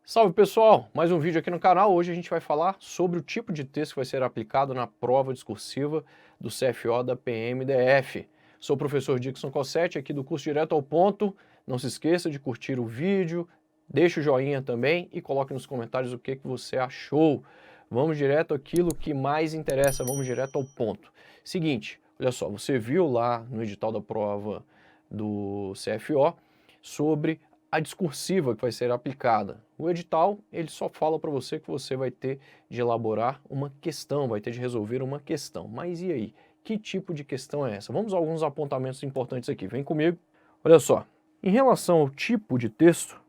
Salve pessoal, mais um vídeo aqui no canal. Hoje a gente vai falar sobre o tipo de texto que vai ser aplicado na prova discursiva do CFO da PMDF. Sou o professor Dixon Cossetti aqui do curso Direto ao Ponto. Não se esqueça de curtir o vídeo, deixa o joinha também e coloque nos comentários o que você achou. Vamos direto àquilo que mais interessa, vamos direto ao ponto. Seguinte, olha só, você viu lá no edital da prova do CFO sobre a discursiva que vai ser aplicada. O edital, ele só fala para você que você vai ter de elaborar uma questão, vai ter de resolver uma questão. Mas e aí? Que tipo de questão é essa? Vamos a alguns apontamentos importantes aqui. Vem comigo. Olha só. Em relação ao tipo de texto,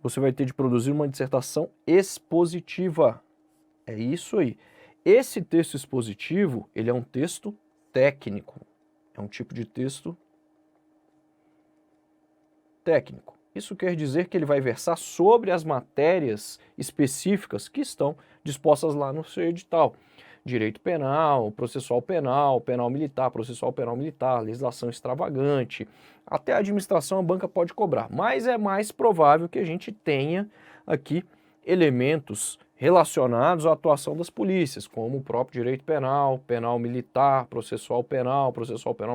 você vai ter de produzir uma dissertação expositiva. É isso aí. Esse texto expositivo, ele é um texto técnico. É um tipo de texto técnico. Isso quer dizer que ele vai versar sobre as matérias específicas que estão dispostas lá no seu edital. Direito penal, processual penal, penal militar, processual penal militar, legislação extravagante, até a administração a banca pode cobrar. Mas é mais provável que a gente tenha aqui elementos relacionados à atuação das polícias, como o próprio direito penal, penal militar, processual penal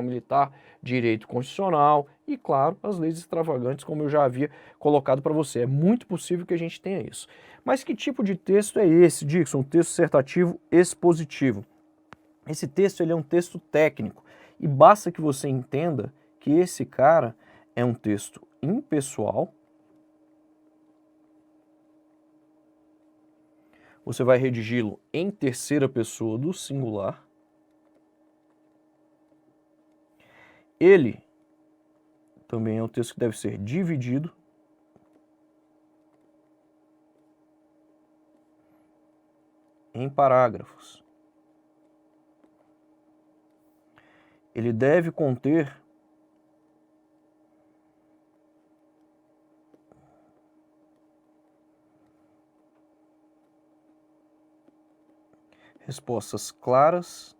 militar, direito constitucional e, claro, as leis extravagantes, como eu já havia colocado para você. É muito possível que a gente tenha isso. Mas que tipo de texto é esse, Dixon? Um texto dissertativo expositivo. Esse texto ele é um texto técnico e basta que você entenda que esse cara é um texto impessoal. Você vai redigi-lo em terceira pessoa do singular. Ele também é um texto que deve ser dividido em parágrafos. Ele deve conter respostas claras,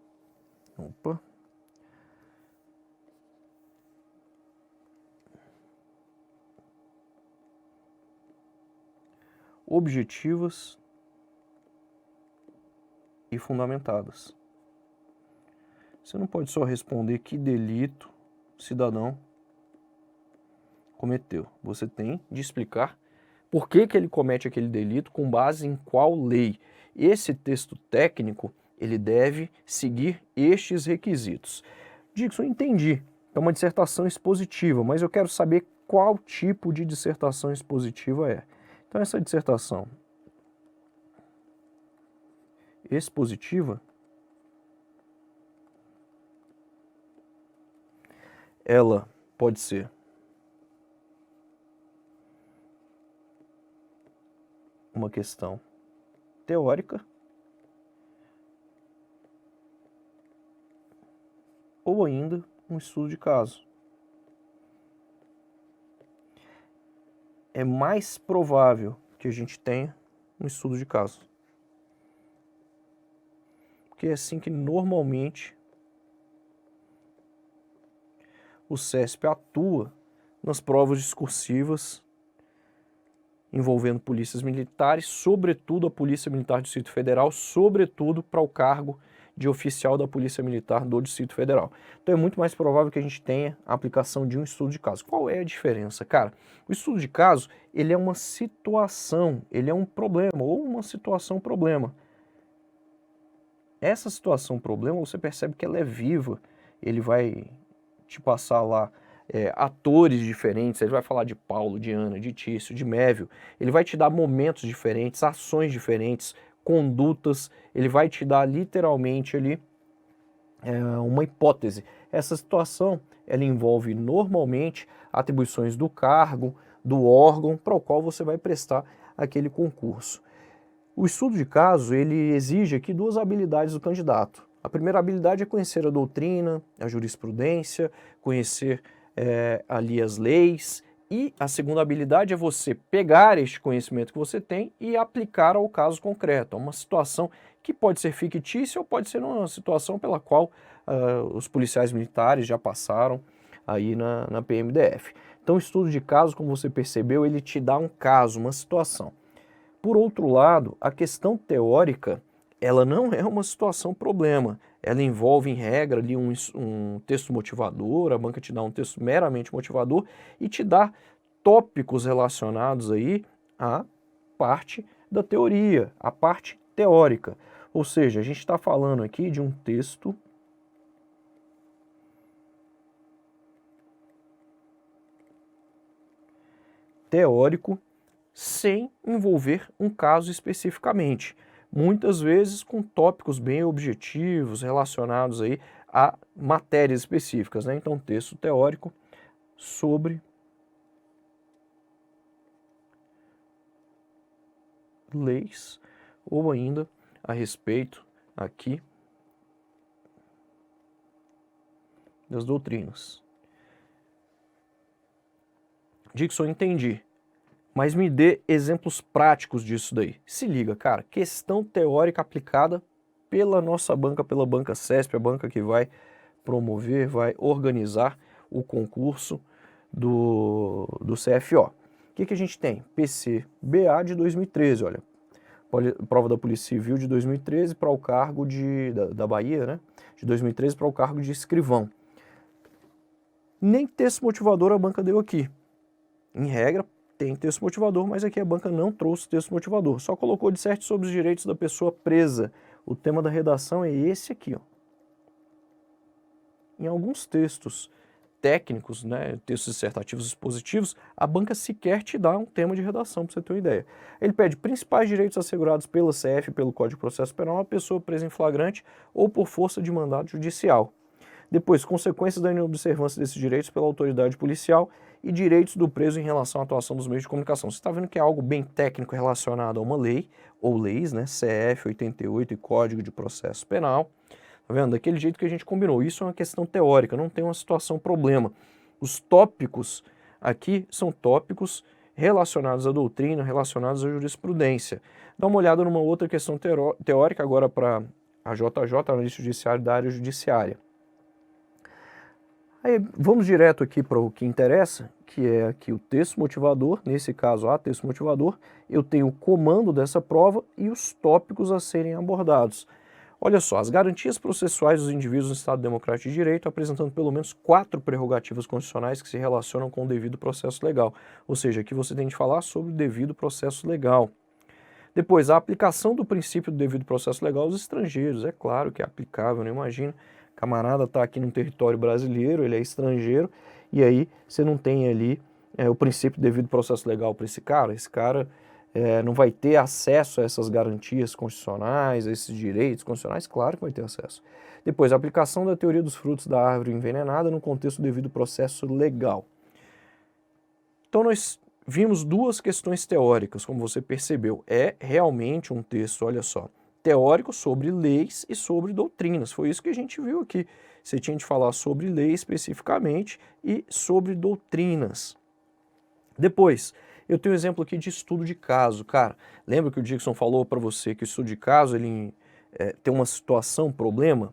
objetivas e fundamentadas. Você não pode só responder que delito o cidadão cometeu. Você tem de explicar por que ele comete aquele delito, com base em qual lei. Esse texto técnico, ele deve seguir estes requisitos. Dixon, entendi. É uma dissertação expositiva, mas eu quero saber qual tipo de dissertação expositiva é. Então, essa dissertação expositiva, ela pode ser uma questão teórica ou ainda um estudo de caso. É mais provável que a gente tenha um estudo de caso, porque é assim que normalmente o CESP atua nas provas discursivas envolvendo polícias militares, sobretudo a Polícia Militar do Distrito Federal, sobretudo para o cargo de oficial da Polícia Militar do Distrito Federal. Então é muito mais provável que a gente tenha a aplicação de um estudo de caso. Qual é a diferença? Cara, o estudo de caso, ele é uma situação, ele é um problema, ou uma situação-problema. Essa situação-problema, você percebe que ela é viva, ele vai te passar lá atores diferentes, ele vai falar de Paulo, de Ana, de Tício, de Mévio, ele vai te dar momentos diferentes, ações diferentes, condutas, ele vai te dar literalmente ali uma hipótese. Essa situação, ela envolve normalmente atribuições do cargo, do órgão para o qual você vai prestar aquele concurso. O estudo de caso, ele exige aqui duas habilidades do candidato. A primeira habilidade é conhecer a doutrina, a jurisprudência, conhecer ali as leis, e a segunda habilidade é você pegar este conhecimento que você tem e aplicar ao caso concreto, a uma situação que pode ser fictícia ou pode ser uma situação pela qual os policiais militares já passaram, aí na PMDF. Então, o estudo de caso, como você percebeu, ele te dá um caso, uma situação. Por outro lado, a questão teórica, ela não é uma situação problema. Ela envolve, em regra, ali um texto motivador, a banca te dá um texto meramente motivador e te dá tópicos relacionados aí à parte da teoria, à parte teórica. Ou seja, a gente está falando aqui de um texto teórico sem envolver um caso especificamente. Muitas vezes com tópicos bem objetivos relacionados aí a matérias específicas, né? Então, texto teórico sobre leis ou ainda a respeito aqui das doutrinas. Dixon, entendi. Mas me dê exemplos práticos disso daí. Se liga, cara, questão teórica aplicada pela nossa banca, pela banca CESP, a banca que vai promover, vai organizar o concurso do CFO. O que a gente tem? PCBA de 2013, olha, prova da Polícia Civil de 2013 para o cargo da Bahia, né? De 2013 para o cargo de escrivão. Nem texto motivador a banca deu aqui. Em regra, tem texto motivador, mas aqui a banca não trouxe texto motivador. Só colocou disserte sobre os direitos da pessoa presa. O tema da redação é esse aqui, ó. Em alguns textos técnicos, né, textos dissertativos expositivos, a banca sequer te dá um tema de redação, para você ter uma ideia. Ele pede principais direitos assegurados pela CF, pelo Código de Processo Penal, a pessoa presa em flagrante ou por força de mandado judicial. Depois, consequências da inobservância desses direitos pela autoridade policial e direitos do preso em relação à atuação dos meios de comunicação. Você está vendo que é algo bem técnico relacionado a uma lei, ou leis, né, CF 88 e Código de Processo Penal. Tá vendo? Daquele jeito que a gente combinou. Isso é uma questão teórica, não tem uma situação problema. Os tópicos aqui são tópicos relacionados à doutrina, relacionados à jurisprudência. Dá uma olhada numa outra questão teórica agora para a JJ, analista judiciário da área judiciária. Aí vamos direto aqui para o que interessa, que é aqui o texto motivador, nesse caso a texto motivador, eu tenho o comando dessa prova e os tópicos a serem abordados. Olha só, as garantias processuais dos indivíduos no Estado Democrático de Direito apresentando pelo menos 4 prerrogativas constitucionais que se relacionam com o devido processo legal. Ou seja, aqui você tem de falar sobre o devido processo legal. Depois, a aplicação do princípio do devido processo legal aos estrangeiros. É claro que é aplicável, não imagina. Camarada está aqui no território brasileiro, ele é estrangeiro, e aí você não tem ali o princípio do devido processo legal para esse cara não vai ter acesso a essas garantias constitucionais, a esses direitos constitucionais, claro que vai ter acesso. Depois, a aplicação da teoria dos frutos da árvore envenenada no contexto do devido processo legal. Então nós vimos duas questões teóricas, como você percebeu, é realmente um texto, olha só, teórico sobre leis e sobre doutrinas. Foi isso que a gente viu aqui. Você tinha de falar sobre lei especificamente e sobre doutrinas. Depois, eu tenho um exemplo aqui de estudo de caso. Cara, lembra que o Dixon falou para você que o estudo de caso ele tem uma situação, problema?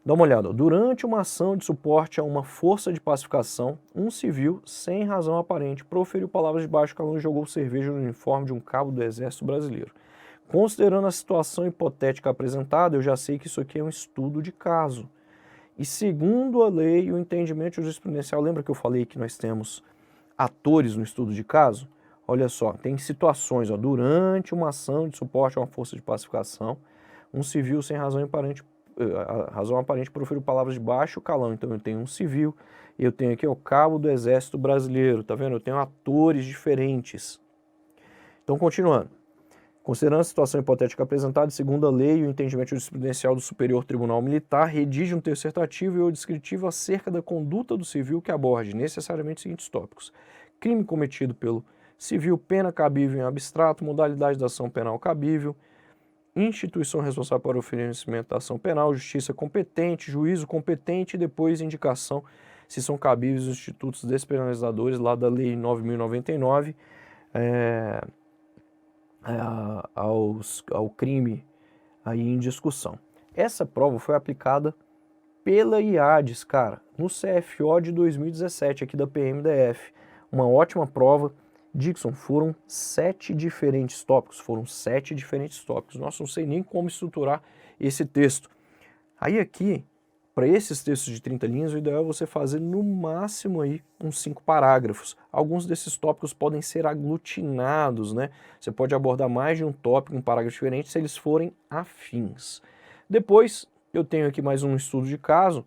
Dá uma olhada. Durante uma ação de suporte a uma força de pacificação, um civil, sem razão aparente, proferiu palavras de baixo calão e jogou cerveja no uniforme de um cabo do Exército Brasileiro. Considerando a situação hipotética apresentada, eu já sei que isso aqui é um estudo de caso. E segundo a lei e o entendimento jurisprudencial, lembra que eu falei que nós temos atores no estudo de caso? Olha só, tem situações, ó, durante uma ação de suporte a uma força de pacificação, um civil sem razão aparente proferiu palavras de baixo calão. Então eu tenho um civil, eu tenho aqui o cabo do Exército Brasileiro, tá vendo? Eu tenho atores diferentes. Então, continuando. Considerando a situação hipotética apresentada, segundo a lei e o entendimento jurisprudencial do Superior Tribunal Militar, redige um texto dissertativo e ou descritivo acerca da conduta do civil que aborde necessariamente os seguintes tópicos: crime cometido pelo civil, pena cabível em abstrato, modalidade da ação penal cabível, instituição responsável para o oferecimento da ação penal, justiça competente, juízo competente e depois indicação se são cabíveis os institutos despenalizadores lá da Lei 9.099, ao crime aí em discussão. Essa prova foi aplicada pela IADES, cara, no CFO de 2017, aqui da PMDF. Uma ótima prova. Dixon, foram 7 diferentes tópicos, Nossa, não sei nem como estruturar esse texto. Aí aqui, para esses textos de 30 linhas, o ideal é você fazer no máximo aí uns 5 parágrafos. Alguns desses tópicos podem ser aglutinados, né? Você pode abordar mais de um tópico em parágrafos diferentes se eles forem afins. Depois, eu tenho aqui mais um estudo de caso,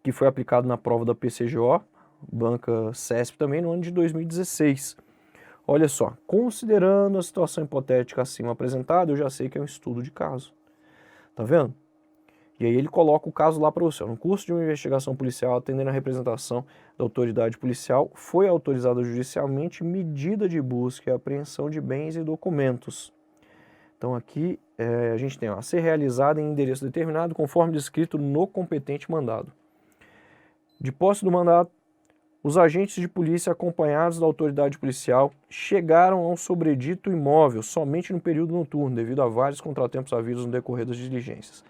que foi aplicado na prova da PCGO, banca CESP também, no ano de 2016. Olha só, considerando a situação hipotética acima apresentada, eu já sei que é um estudo de caso. Tá vendo? E aí ele coloca o caso lá para você. No curso de uma investigação policial, atendendo à representação da autoridade policial, foi autorizada judicialmente medida de busca e apreensão de bens e documentos. Então aqui a gente tem a ser realizada em endereço determinado, conforme descrito no competente mandado. De posse do mandato, os agentes de polícia acompanhados da autoridade policial chegaram ao sobredito imóvel somente no período noturno, devido a vários contratempos havidos no decorrer das diligências.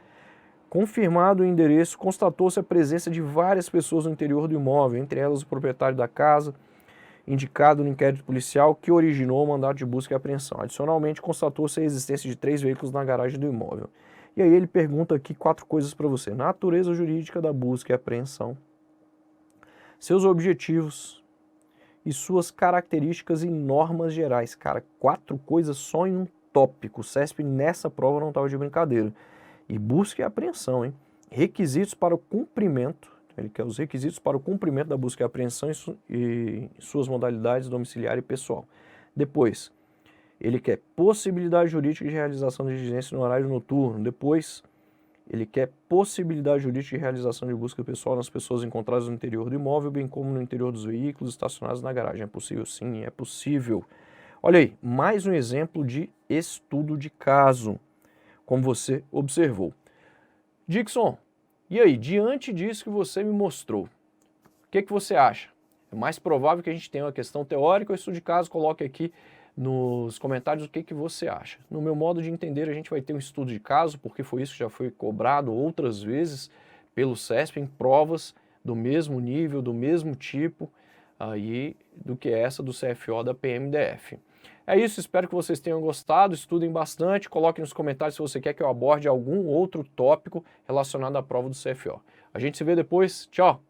Confirmado o endereço, constatou-se a presença de várias pessoas no interior do imóvel, entre elas o proprietário da casa, indicado no inquérito policial que originou o mandato de busca e apreensão. Adicionalmente, constatou-se a existência de 3 veículos na garagem do imóvel. E aí ele pergunta aqui 4 coisas para você. Natureza jurídica da busca e apreensão, seus objetivos e suas características e normas gerais. Cara, 4 coisas só em um tópico. O CESP nessa prova não estava de brincadeira. E busca e apreensão, hein? Requisitos para o cumprimento, ele quer os requisitos para o cumprimento da busca e apreensão e suas modalidades domiciliar e pessoal. Depois, ele quer possibilidade jurídica de realização de diligência no horário noturno. Depois, ele quer possibilidade jurídica de realização de busca pessoal nas pessoas encontradas no interior do imóvel, bem como no interior dos veículos estacionados na garagem. É possível? Sim, é possível. Olha aí, mais um exemplo de estudo de caso, como você observou. Dixon, e aí, diante disso que você me mostrou, o que você acha? É mais provável que a gente tenha uma questão teórica ou estudo de caso? Coloque aqui nos comentários o que você acha. No meu modo de entender, a gente vai ter um estudo de caso, porque foi isso que já foi cobrado outras vezes pelo CESP em provas do mesmo nível, do mesmo tipo, aí, do que essa do CFO da PMDF. É isso, espero que vocês tenham gostado, estudem bastante, coloquem nos comentários se você quer que eu aborde algum outro tópico relacionado à prova do CFO. A gente se vê depois, tchau!